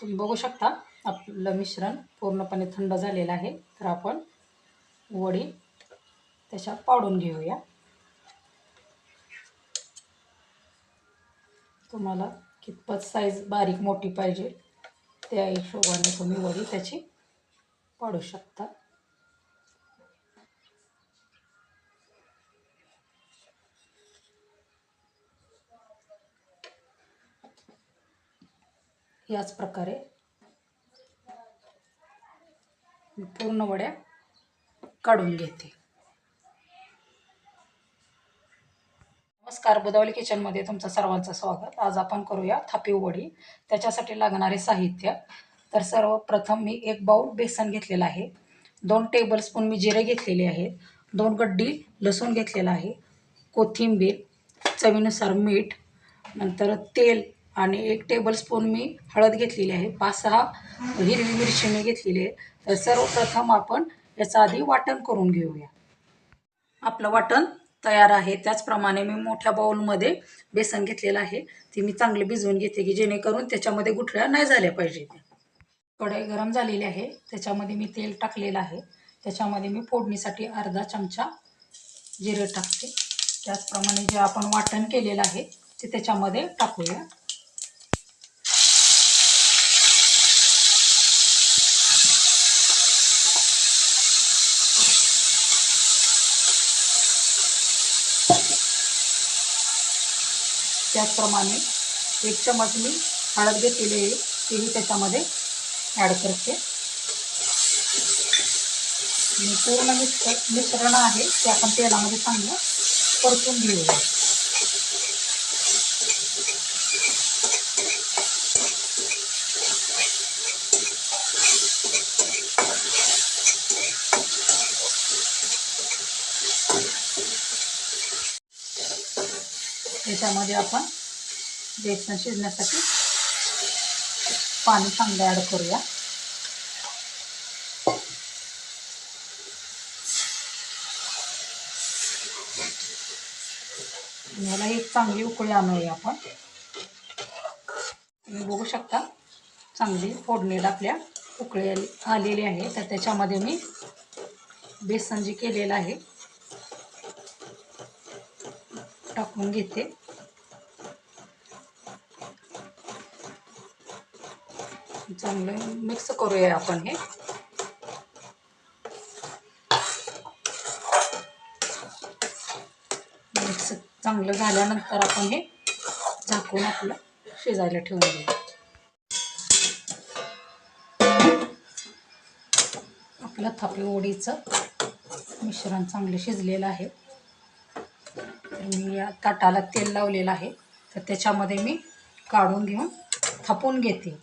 तुम्ही बघू शकता आपलं मिश्रण पूर्णपणे थंड झालेलं आहे. तर आपण वडी त्याच्यात पाडून घेऊया. तुम्हाला कितपत साईज बारीक मोठी पाहिजे त्या हिशोबाने तुम्ही वडी त्याची पाडू शकता. याच प्रकारे मी पूर्ण वड्या काढून घेते. नमस्कार, बुधावली किचनमध्ये तुमचं सर्वांचं स्वागत. आज आपण करूया थापीव वडी. त्याच्यासाठी लागणारे साहित्य. तर सर्वप्रथम मी 1 बाउल बेसन घेतलेलं आहे. 2 टेबलस्पून मी जिरे घेतलेले आहेत. 2 गड्डी लसूण घेतलेला आहे. कोथिंबीर, चवीनुसार मीठ, नंतर तेल आणि 1 टेबलस्पून मी हळद घेतलेली आहे. 5-6 हिरवी मिरची मी घेतलेली आहे. तर सर्वप्रथम आपण याचं आधी वाटण करून घेऊया. आपलं वाटण तयार आहे. त्याचप्रमाणे मी मोठ्या बाउलमध्ये बेसन घेतलेलं आहे. ती मी चांगले भिजवून घेते की जेणेकरून त्याच्यामध्ये गुठळ्या नाही झाल्या पाहिजे. कढई गरम झालेली आहे. त्याच्यामध्ये मी तेल टाकलेलं आहे. त्याच्यामध्ये मी फोडणीसाठी अर्धा चमचा जिरे टाकते. त्याचप्रमाणे जे आपण वाटण केलेलं आहे ते त्याच्यामध्ये टाकूया. त्याचप्रमाणे 1 चमच मी हळद घेतलेली आहे तीही त्याच्यामध्ये ॲड करते. आणि पूर्ण मिश्रण आहे ते आपण तेलामध्ये चांगलं परतून घेऊया. त्याच्यामध्ये आपण बेसन शिजण्यासाठी पाणी चांगलं ॲड करूया. याला एक चांगली उकळी आणूया आपण. तुम्ही बघू शकता चांगली फोडणीला आपल्या उकळी आलेली आहे. तर त्याच्यामध्ये मी बेसन जे केलेलं आहे टाकून घेते. चांगलं मिक्स करूया आपण हे. मिक्स चांगलं झाल्यानंतर आपण हे झाकून आपलं शिजायला ठेवून देऊ. आपलं थापी वडीचं मिश्रण चांगलं शिजलेलं आहे. तर मी या ताटाला तेल लावलेलं आहे. तर त्याच्यामध्ये मी काढून घेऊन थापून घेते.